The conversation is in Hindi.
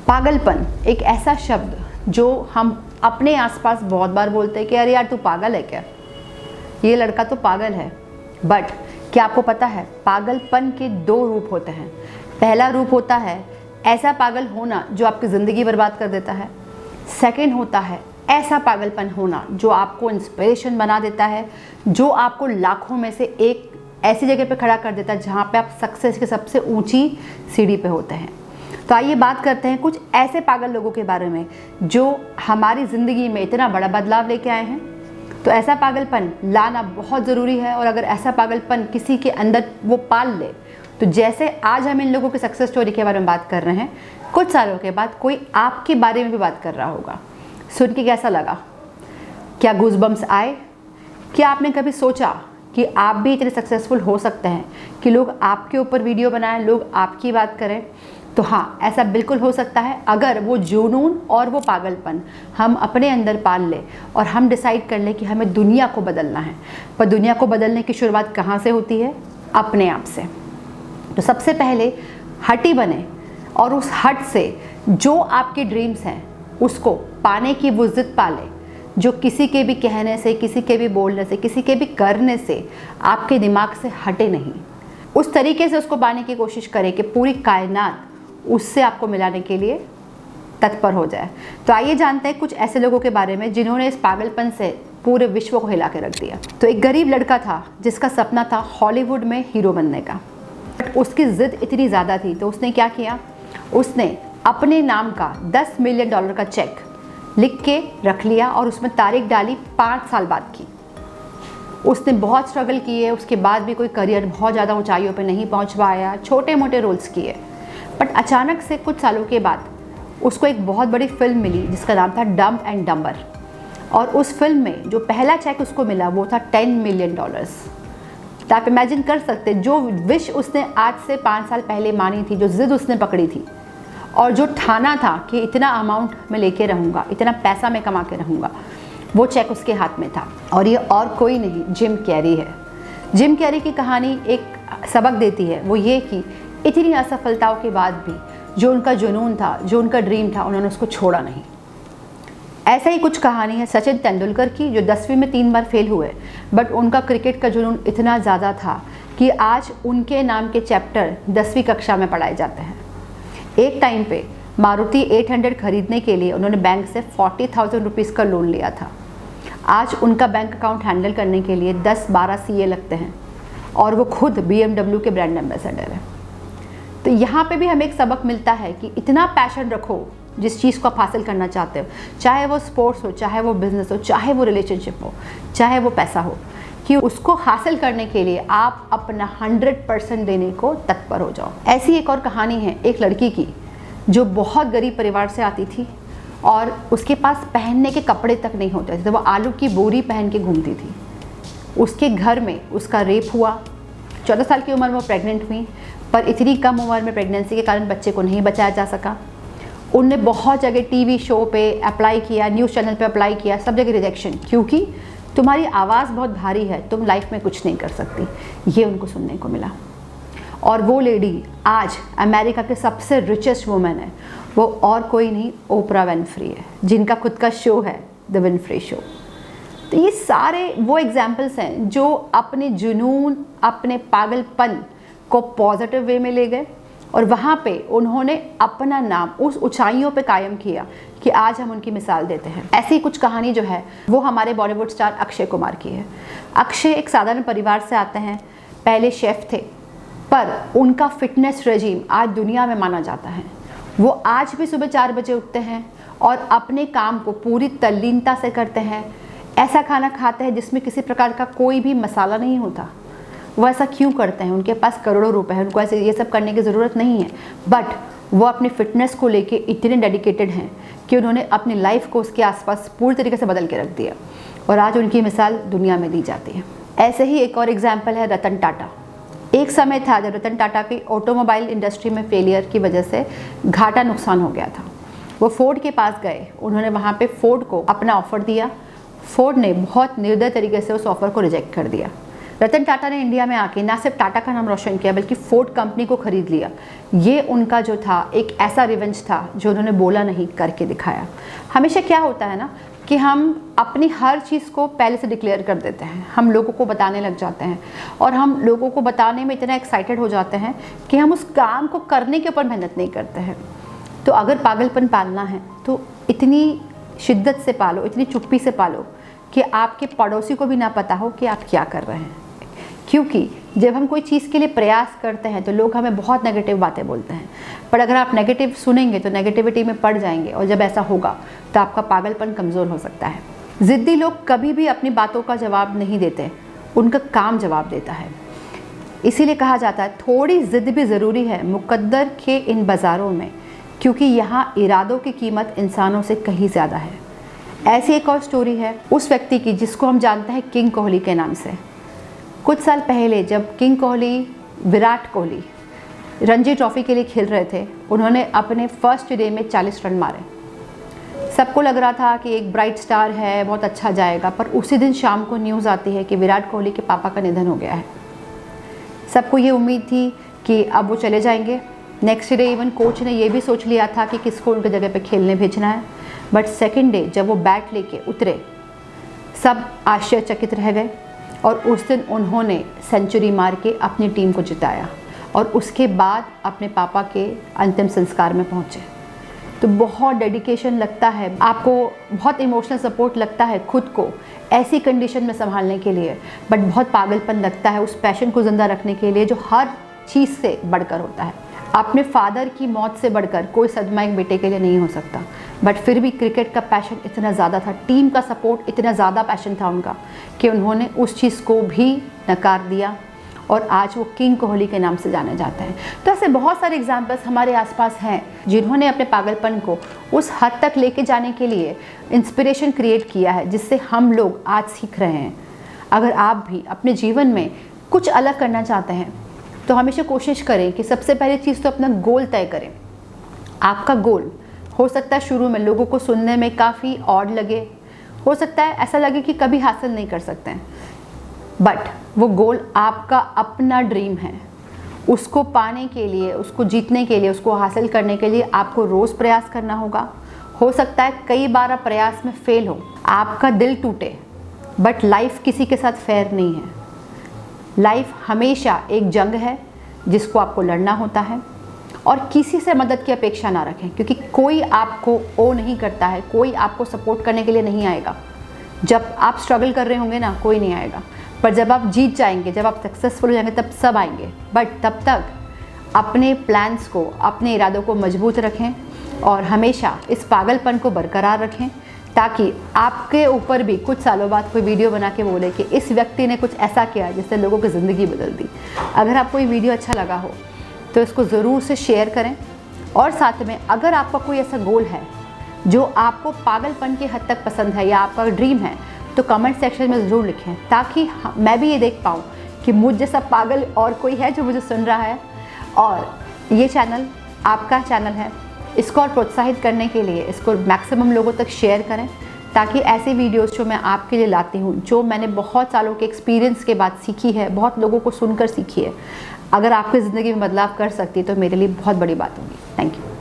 पागलपन एक ऐसा शब्द जो हम अपने आसपास बहुत बार बोलते हैं कि अरे यार तू पागल है क्या, ये लड़का तो पागल है। बट क्या आपको पता है पागलपन के दो रूप होते हैं। पहला रूप होता है ऐसा पागल होना जो आपकी ज़िंदगी बर्बाद कर देता है। सेकंड होता है ऐसा पागलपन होना जो आपको इंस्पिरेशन बना देता है, जो आपको लाखों में से एक ऐसी जगह पे खड़ा कर देता है जहाँ पे आप सक्सेस की सबसे ऊंची सीढ़ी पे होते हैं। तो आइए बात करते हैं कुछ ऐसे पागल लोगों के बारे में जो हमारी ज़िंदगी में इतना बड़ा बदलाव लेके आए हैं। तो ऐसा पागलपन लाना बहुत ज़रूरी है, और अगर ऐसा पागलपन किसी के अंदर वो पाल ले तो जैसे आज हम इन लोगों की सक्सेस स्टोरी के बारे में बात कर रहे हैं, कुछ सालों के बाद कोई आपके बारे में भी बात कर रहा होगा। सुन के कैसा लगा? क्या गूज़बम्स आए? क्या आपने कभी सोचा कि आप भी इतने सक्सेसफुल हो सकते हैं कि लोग आपके ऊपर वीडियो बनाएं, लोग आपकी बात करें? तो हाँ, ऐसा बिल्कुल हो सकता है अगर वो जुनून और वो पागलपन हम अपने अंदर पाल लें और हम डिसाइड कर लें कि हमें दुनिया को बदलना है। पर दुनिया को बदलने की शुरुआत कहाँ से होती है? अपने आप से। तो सबसे पहले हटी बने और उस हट से जो आपके ड्रीम्स हैं उसको पाने की वो जिद पाले जो किसी के भी कहने से, किसी के भी बोलने से, किसी के भी करने से आपके दिमाग से हटे नहीं। उस तरीके से उसको पाने की कोशिश करें कि पूरी कायनात उससे आपको मिलाने के लिए तत्पर हो जाए। तो आइए जानते हैं कुछ ऐसे लोगों के बारे में जिन्होंने इस पागलपन से पूरे विश्व को हिला के रख दिया। तो एक गरीब लड़का था जिसका सपना था हॉलीवुड में हीरो बनने का। उसकी ज़िद इतनी ज़्यादा थी तो उसने क्या किया, उसने अपने नाम का $10 मिलियन का चेक लिख के रख लिया और उसमें तारीख डाली 5 साल बाद की। उसने बहुत स्ट्रगल किए, उसके बाद भी कोई करियर बहुत ज़्यादा ऊंचाइयों पे नहीं पहुंच पाया, छोटे मोटे रोल्स किए। बट अचानक से कुछ सालों के बाद उसको एक बहुत बड़ी फिल्म मिली जिसका नाम था डम्ब एंड डम्बर, और उस फिल्म में जो पहला चेक उसको मिला वो था $10 मिलियन। तो आप इमेजिन कर सकते जो विश उसने आज से 5 साल पहले मानी थी, जो जिद उसने पकड़ी थी और जो ठाना था कि इतना अमाउंट मैं लेके रहूँगा, इतना पैसा मैं कमा के रहूँगा, वो चेक उसके हाथ में था। और ये और कोई नहीं, जिम कैरी है। जिम कैरी की कहानी एक सबक देती है, वो ये कि इतनी असफलताओं के बाद भी जो उनका जुनून था, जो उनका ड्रीम था, उन्होंने उसको छोड़ा नहीं। ऐसा ही कुछ कहानी है सचिन तेंदुलकर की, जो 10वीं में 3 बार फेल हुए, बट उनका क्रिकेट का जुनून इतना ज़्यादा था कि आज उनके नाम के चैप्टर 10वीं कक्षा में पढ़ाए जाते हैं। एक टाइम पे मारुति 800 खरीदने के लिए उन्होंने बैंक से 40,000 रुपीज़ का लोन लिया था। आज उनका बैंक अकाउंट हैंडल करने के लिए 10-12 CA लगते हैं और वो खुद BMW के ब्रांड एम्बेसडर है। तो यहाँ पे भी हमें एक सबक मिलता है कि इतना पैशन रखो जिस चीज़ को आप हासिल करना चाहते हो, चाहे वो स्पोर्ट्स हो, चाहे वो बिजनेस हो, चाहे वो रिलेशनशिप हो, चाहे वो पैसा हो, कि उसको हासिल करने के लिए आप अपना 100% देने को तत्पर हो जाओ। ऐसी एक और कहानी है एक लड़की की जो बहुत गरीब परिवार से आती थी और उसके पास पहनने के कपड़े तक नहीं होते थे, तो वो आलू की बोरी पहन के घूमती थी। उसके घर में उसका रेप हुआ, 14 साल की उम्र में वो प्रेग्नेंट हुई, पर इतनी कम उम्र में प्रेगनेंसी के कारण बच्चे को नहीं बचाया जा सका। उनने बहुत जगह टीवी शो पे अप्लाई किया, न्यूज़ चैनल पे अप्लाई किया, सब जगह रिजेक्शन, क्योंकि तुम्हारी आवाज़ बहुत भारी है, तुम लाइफ में कुछ नहीं कर सकती, ये उनको सुनने को मिला। और वो लेडी आज अमेरिका के सबसे रिचेस्ट वुमेन है। वो और कोई नहीं, ओपरा विनफ्री है, जिनका खुद का शो है द विनफ्री शो। तो ये सारे वो एग्जाम्पल्स हैं जो अपने जुनून, अपने पागलपन को पॉजिटिव वे में ले गए और वहाँ पे उन्होंने अपना नाम उस ऊंचाइयों पे कायम किया कि आज हम उनकी मिसाल देते हैं। ऐसी कुछ कहानी जो है वो हमारे बॉलीवुड स्टार अक्षय कुमार की है। अक्षय एक साधारण परिवार से आते हैं, पहले शेफ थे, पर उनका फिटनेस रेजीम आज दुनिया में माना जाता है। वो आज भी सुबह 4 बजे उठते हैं और अपने काम को पूरी तल्लीनता से करते हैं। ऐसा खाना खाते हैं जिसमें किसी प्रकार का कोई भी मसाला नहीं होता। वो ऐसा क्यों करते हैं? उनके पास करोड़ों रुपए हैं, उनको ऐसे ये सब करने की ज़रूरत नहीं है, बट वो अपनी फ़िटनेस को लेके इतने डेडिकेटेड हैं कि उन्होंने अपनी लाइफ को उसके आसपास पूरी तरीके से बदल के रख दिया और आज उनकी मिसाल दुनिया में दी जाती है। ऐसे ही एक और एग्जाम्पल है रतन टाटा। एक समय था जब रतन टाटा की ऑटोमोबाइल इंडस्ट्री में फेलियर की वजह से घाटा नुकसान हो गया था। वो फोर्ड के पास गए, उन्होंने वहाँ पे फोर्ड को अपना ऑफ़र दिया। फोर्ड ने बहुत निर्दय तरीके से उस ऑफ़र को रिजेक्ट कर दिया। रतन टाटा ने इंडिया में आके ना सिर्फ टाटा का नाम रोशन किया बल्कि फोर्ड कंपनी को खरीद लिया। ये उनका जो था एक ऐसा रिवेंज था जो उन्होंने बोला नहीं, करके दिखाया। हमेशा क्या होता है ना कि हम अपनी हर चीज़ को पहले से डिक्लेयर कर देते हैं, हम लोगों को बताने लग जाते हैं और हम लोगों को बताने में इतना एक्साइटेड हो जाते हैं कि हम उस काम को करने के ऊपर मेहनत नहीं करते हैं। तो अगर पागलपन पालना है तो इतनी शिद्दत से पालो, इतनी चुप्पी से पालो कि आपके पड़ोसी को भी ना पता हो कि आप क्या कर रहे हैं। क्योंकि जब हम कोई चीज़ के लिए प्रयास करते हैं तो लोग हमें बहुत नेगेटिव बातें बोलते हैं, पर अगर आप नेगेटिव सुनेंगे तो नेगेटिविटी में पड़ जाएंगे और जब ऐसा होगा तो आपका पागलपन कमज़ोर हो सकता है। ज़िद्दी लोग कभी भी अपनी बातों का जवाब नहीं देते, उनका काम जवाब देता है। इसीलिए कहा जाता है थोड़ी ज़िद भी ज़रूरी है मुकद्दर के इन बाज़ारों में, क्योंकि यहाँ इरादों की कीमत इंसानों से कहीं ज़्यादा है। ऐसी एक और स्टोरी है उस व्यक्ति की जिसको हम जानते हैं किंग कोहली के नाम से। कुछ साल पहले जब किंग कोहली, विराट कोहली रणजी ट्रॉफी के लिए खेल रहे थे, उन्होंने अपने फर्स्ट डे में 40 रन मारे। सबको लग रहा था कि एक ब्राइट स्टार है, बहुत अच्छा जाएगा, पर उसी दिन शाम को न्यूज़ आती है कि विराट कोहली के पापा का निधन हो गया है। सबको ये उम्मीद थी कि अब वो चले जाएंगे। नेक्स्ट डे इवन कोच ने ये भी सोच लिया था कि किसको उनकी जगह पे खेलने भेजना है, बट सेकेंड डे जब वो बैट लेके उतरे सब आश्चर्यचकित रह गए और उस दिन उन्होंने सेंचुरी मार के अपनी टीम को जिताया और उसके बाद अपने पापा के अंतिम संस्कार में पहुंचे। तो बहुत डेडिकेशन लगता है आपको, बहुत इमोशनल सपोर्ट लगता है खुद को ऐसी कंडीशन में संभालने के लिए, बट बहुत पागलपन लगता है उस पैशन को ज़िंदा रखने के लिए जो हर चीज़ से बढ़कर होता है। अपने फादर की मौत से बढ़कर कोई सदमा एक बेटे के लिए नहीं हो सकता, बट फिर भी क्रिकेट का पैशन इतना ज़्यादा था, टीम का सपोर्ट इतना ज़्यादा पैशन था उनका कि उन्होंने उस चीज़ को भी नकार दिया और आज वो किंग कोहली के नाम से जाने जाते हैं। तो ऐसे बहुत सारे एग्जाम्पल्स हमारे आसपास हैं जिन्होंने अपने पागलपन को उस हद तक लेके जाने के लिए इंस्पिरेशन क्रिएट किया है जिससे हम लोग आज सीख रहे हैं। अगर आप भी अपने जीवन में कुछ अलग करना चाहते हैं तो हमेशा कोशिश करें कि सबसे पहली चीज़ तो अपना गोल तय करें। आपका गोल हो सकता है शुरू में लोगों को सुनने में काफ़ी ऑड लगे, हो सकता है ऐसा लगे कि कभी हासिल नहीं कर सकते हैं, बट वो गोल आपका अपना ड्रीम है। उसको पाने के लिए, उसको जीतने के लिए, उसको हासिल करने के लिए आपको रोज़ प्रयास करना होगा। हो सकता है कई बार आप प्रयास में फेल हो, आपका दिल टूटे, बट लाइफ किसी के साथ फेयर नहीं है। लाइफ हमेशा एक जंग है जिसको आपको लड़ना होता है और किसी से मदद की अपेक्षा ना रखें, क्योंकि कोई आपको ओ नहीं करता है, कोई आपको सपोर्ट करने के लिए नहीं आएगा। जब आप स्ट्रगल कर रहे होंगे ना, कोई नहीं आएगा, पर जब आप जीत जाएंगे, जब आप सक्सेसफुल हो जाएंगे, तब सब आएंगे। बट तब तक अपने प्लान्स को, अपने इरादों को मजबूत रखें और हमेशा इस पागलपन को बरकरार रखें, ताकि आपके ऊपर भी कुछ सालों बाद कोई वीडियो बना के बोले कि इस व्यक्ति ने कुछ ऐसा किया जिससे लोगों की ज़िंदगी बदल दी। अगर आपको ये वीडियो अच्छा लगा हो तो इसको ज़रूर से शेयर करें और साथ में अगर आपका कोई ऐसा गोल है जो आपको पागलपन की हद तक पसंद है या आपका ड्रीम है तो कमेंट सेक्शन में ज़रूर लिखें, ताकि मैं भी ये देख पाऊँ कि मुझ जैसा पागल और कोई है जो मुझे सुन रहा है। और ये चैनल आपका चैनल है, इसको और प्रोत्साहित करने के लिए इसको मैक्सिमम लोगों तक शेयर करें, ताकि ऐसे वीडियोस जो मैं आपके लिए लाती हूँ, जो मैंने बहुत सालों के एक्सपीरियंस के बाद सीखी है, बहुत लोगों को सुनकर सीखी है, अगर आपकी ज़िंदगी में बदलाव कर सकती है तो मेरे लिए बहुत बड़ी बात होगी। Thank you.